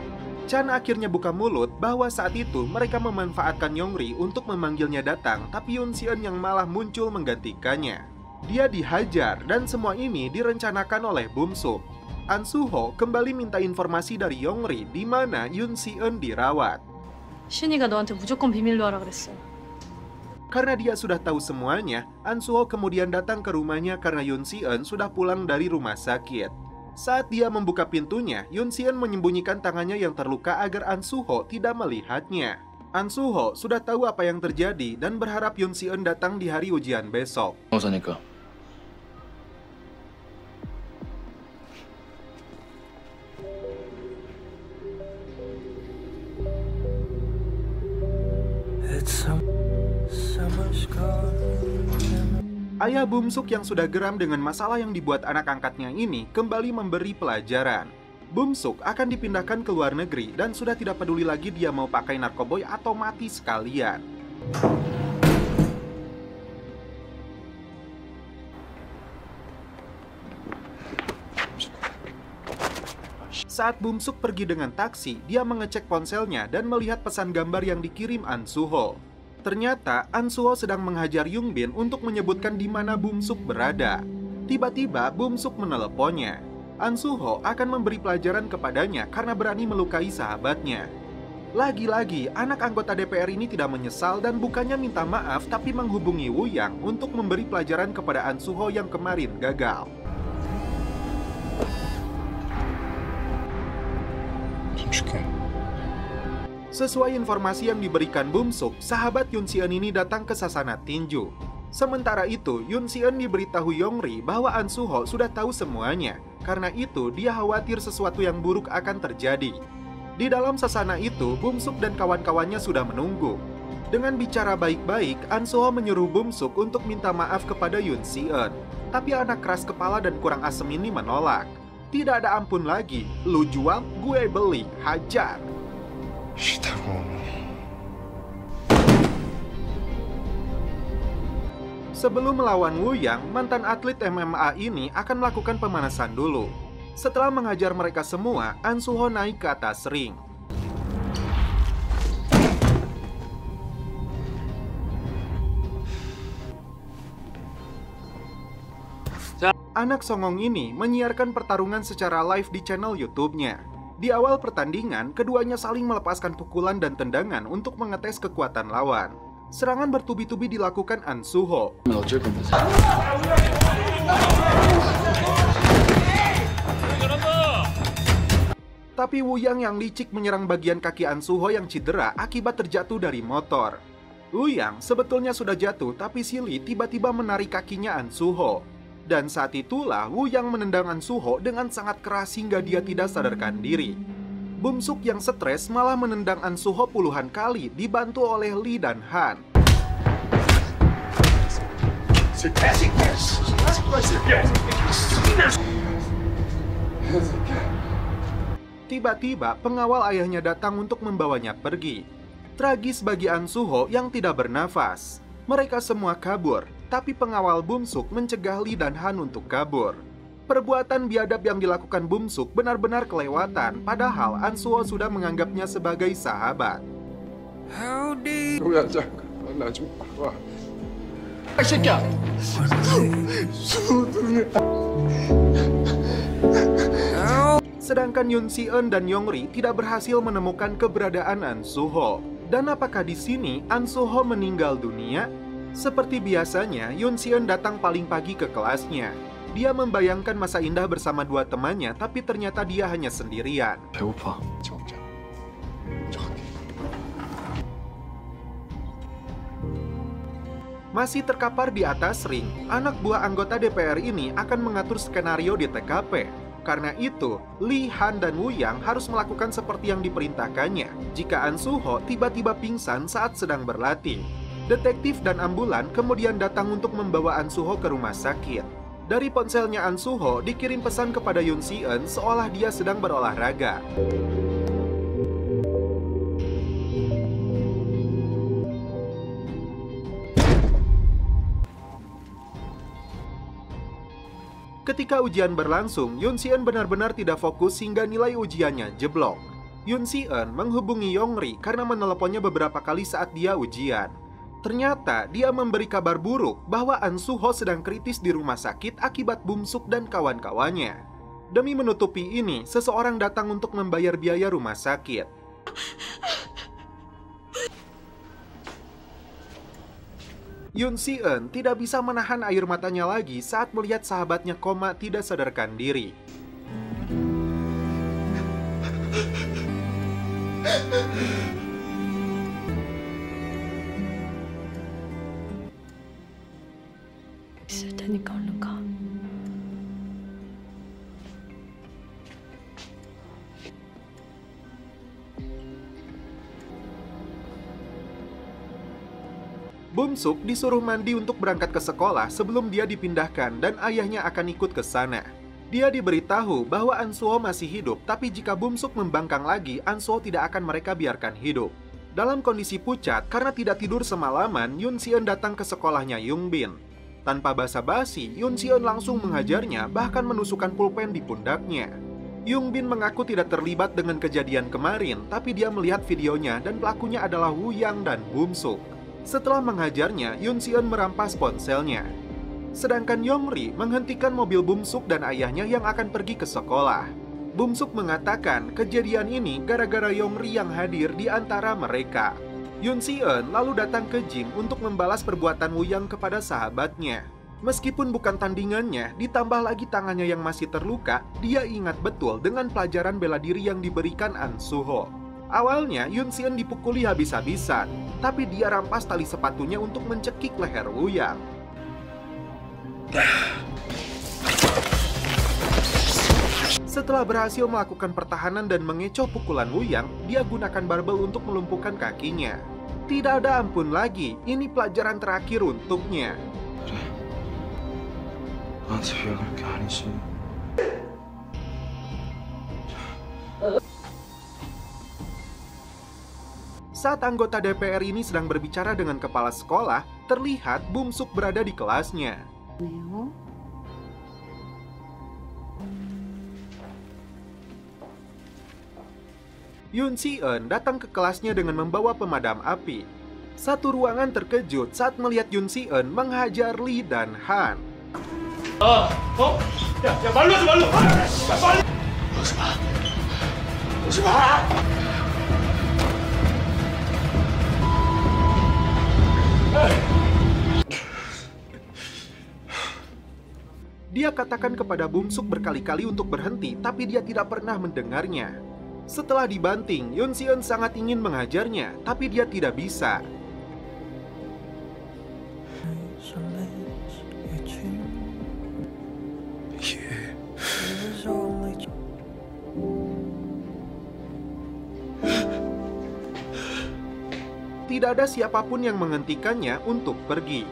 Chan akhirnya buka mulut bahwa saat itu mereka memanfaatkan Yongri untuk memanggilnya datang, tapi Yoon Si-eun yang malah muncul menggantikannya. Dia dihajar dan semua ini direncanakan oleh Bum-suk. An Suho kembali minta informasi dari Yongri di mana Yoon Si-eun dirawat. 시은이가 너한테 무조건 비밀로 하라 그랬어. Karena dia sudah tahu semuanya, An Suho kemudian datang ke rumahnya karena Yoon Si-eun sudah pulang dari rumah sakit. Saat dia membuka pintunya, Yoon Si-eun menyembunyikan tangannya yang terluka agar An Suho tidak melihatnya. An Suho sudah tahu apa yang terjadi dan berharap Yoon Si-eun datang di hari ujian besok. 어서니까. Ayah Bum-suk yang sudah geram dengan masalah yang dibuat anak angkatnya ini kembali memberi pelajaran. Bum-suk akan dipindahkan ke luar negeri dan sudah tidak peduli lagi dia mau pakai narkoboy atau mati sekalian. Saat Bum-suk pergi dengan taksi, dia mengecek ponselnya dan melihat pesan gambar yang dikirim An Suho. Ternyata An Suho sedang menghajar Yung Bin untuk menyebutkan di mana Bum-suk berada. Tiba-tiba Bum-suk meneleponnya. An Suho akan memberi pelajaran kepadanya karena berani melukai sahabatnya. Lagi-lagi anak anggota DPR ini tidak menyesal dan bukannya minta maaf tapi menghubungi Woo Yang untuk memberi pelajaran kepada An Suho yang kemarin gagal. Sesuai informasi yang diberikan Bum-suk, sahabat Yoon Si-eun ini datang ke sasana tinju. Sementara itu, Yoon Si-eun diberitahu Yongri bahwa An Suho sudah tahu semuanya. Karena itu, dia khawatir sesuatu yang buruk akan terjadi. Di dalam sasana itu, Bum-suk dan kawan-kawannya sudah menunggu. Dengan bicara baik-baik, An Suho menyuruh Bum-suk untuk minta maaf kepada Yoon Si-eun. Tapi anak keras kepala dan kurang asem ini menolak. Tidak ada ampun lagi. Lu jual, gue beli. Hajar. Sebelum melawan Woo Yang, mantan atlet MMA ini akan melakukan pemanasan dulu. Setelah menghajar mereka semua, An Suho naik ke atas ring. Anak songong ini menyiarkan pertarungan secara live di channel YouTube-nya. Di awal pertandingan, keduanya saling melepaskan pukulan dan tendangan untuk mengetes kekuatan lawan. Serangan bertubi-tubi dilakukan An Suho. Tapi Woo Yang licik menyerang bagian kaki An Suho yang cedera akibat terjatuh dari motor. Woo Yang sebetulnya sudah jatuh, tapi si Lee tiba-tiba menarik kakinya An Suho. Dan saat itulah Woo Yang menendang An Suho dengan sangat keras hingga dia tidak sadarkan diri. Bum-suk yang stres malah menendang An Suho puluhan kali dibantu oleh Lee dan Han. Tiba-tiba pengawal ayahnya datang untuk membawanya pergi. Tragis bagi An Suho yang tidak bernafas. Mereka semua kabur, tapi pengawal Bum-suk mencegah Lee dan Han untuk kabur. Perbuatan biadab yang dilakukan Bum-suk benar-benar kelewatan, padahal An Suho sudah menganggapnya sebagai sahabat. Sedangkan Yoon Si-eun dan Yongri tidak berhasil menemukan keberadaan An Suho. Dan apakah di sini An Suho meninggal dunia? Seperti biasanya, Yoon Si-eun datang paling pagi ke kelasnya. Dia membayangkan masa indah bersama dua temannya, tapi ternyata dia hanya sendirian. 배고파. Masih terkapar di atas ring, anak buah anggota DPR ini akan mengatur skenario di TKP. Karena itu, Lee, Han, dan Woo Yang harus melakukan seperti yang diperintahkannya jika An Soo-ho tiba-tiba pingsan saat sedang berlatih. Detektif dan ambulan kemudian datang untuk membawa An Soo-ho ke rumah sakit. Dari ponselnya An Soo-ho dikirim pesan kepada Yoon Si-eun seolah dia sedang berolahraga. Ketika ujian berlangsung, Yoon Si-eun benar-benar tidak fokus hingga nilai ujiannya jeblok. Yoon Si-eun menghubungi Yong-ri karena meneleponnya beberapa kali saat dia ujian. Ternyata dia memberi kabar buruk bahwa An Soo-ho sedang kritis di rumah sakit akibat bumsuk dan kawan-kawannya. Demi menutupi ini, seseorang datang untuk membayar biaya rumah sakit. Yoon Si-eun tidak bisa menahan air matanya lagi saat melihat sahabatnya koma tidak sadarkan diri. 있을 테니까 얼른 가. Bumsuk disuruh mandi untuk berangkat ke sekolah sebelum dia dipindahkan dan ayahnya akan ikut ke sana. Dia diberitahu bahwa An Soo-ho masih hidup, tapi jika Bumsuk membangkang lagi, An Soo-ho tidak akan mereka biarkan hidup. Dalam kondisi pucat karena tidak tidur semalaman, Yoon Si-eun datang ke sekolahnya Yoon Bin. Tanpa basa-basi, Yoon Si-eun langsung menghajarnya, bahkan menusukkan pulpen di pundaknya. Yoon Bin mengaku tidak terlibat dengan kejadian kemarin, tapi dia melihat videonya dan pelakunya adalah Woo Yang dan Bumsuk. Setelah menghajarnya, Yoon Si-eun merampas ponselnya. Sedangkan Yong-ri menghentikan mobil Bumsuk dan ayahnya yang akan pergi ke sekolah. Bumsuk mengatakan kejadian ini gara-gara Yong-ri yang hadir di antara mereka. Yoon Si-eun lalu datang ke gym untuk membalas perbuatan Woo Yang kepada sahabatnya. Meskipun bukan tandingannya, ditambah lagi tangannya yang masih terluka, dia ingat betul dengan pelajaran bela diri yang diberikan An Soo-ho. Awalnya, Yoon Si-eun dipukuli habis-habisan, tapi dia rampas tali sepatunya untuk mencekik leher Woo Yang. Setelah berhasil melakukan pertahanan dan mengecoh pukulan Woo Yang, dia gunakan barbel untuk melumpuhkan kakinya. Tidak ada ampun lagi, ini pelajaran terakhir untuknya. Saat anggota DPR ini sedang berbicara dengan kepala sekolah, terlihat Bumsuk berada di kelasnya. Yoon Si-eun datang ke kelasnya dengan membawa pemadam api. Satu ruangan terkejut saat melihat Yoon Si-eun menghajar Lee dan Han. Dia katakan kepada Bumsuk berkali-kali untuk berhenti, tapi dia tidak pernah mendengarnya. Setelah dibanting, Yoon Si-eun sangat ingin menghajarnya, tapi dia tidak bisa. Tidak ada siapapun yang menghentikannya untuk pergi.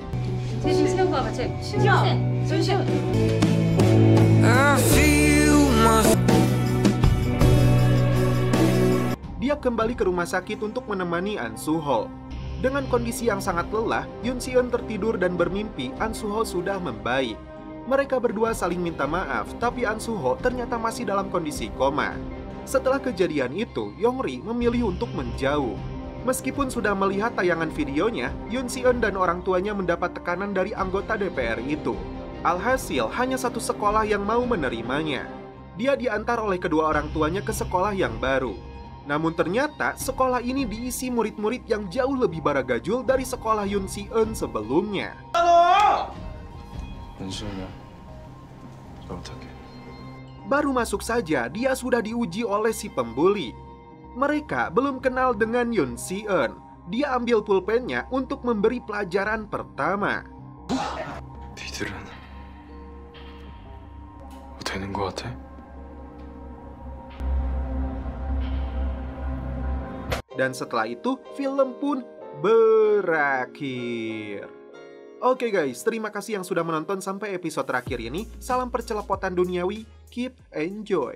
Dia kembali ke rumah sakit untuk menemani An Soo-ho. Dengan kondisi yang sangat lelah, Yoon Si-eun tertidur dan bermimpi An Soo-ho sudah membaik. Mereka berdua saling minta maaf, tapi An Soo-ho ternyata masih dalam kondisi koma. Setelah kejadian itu, Yong-ri memilih untuk menjauh. Meskipun sudah melihat tayangan videonya, Yoon Si-eun dan orang tuanya mendapat tekanan dari anggota DPR itu. Alhasil, hanya satu sekolah yang mau menerimanya. Dia diantar oleh kedua orang tuanya ke sekolah yang baru. Namun ternyata, sekolah ini diisi murid-murid yang jauh lebih baragajul dari sekolah Yoon Si-eun sebelumnya. Baru masuk saja, dia sudah diuji oleh si pembuli. Mereka belum kenal dengan Yoon Si-eun. Dia ambil pulpennya untuk memberi pelajaran pertama. 니들은 뭐 되는 거 같아? Dan setelah itu, film pun berakhir. Oke guys, terima kasih yang sudah menonton sampai episode terakhir ini. Salam percelepotan duniawi, keep enjoy.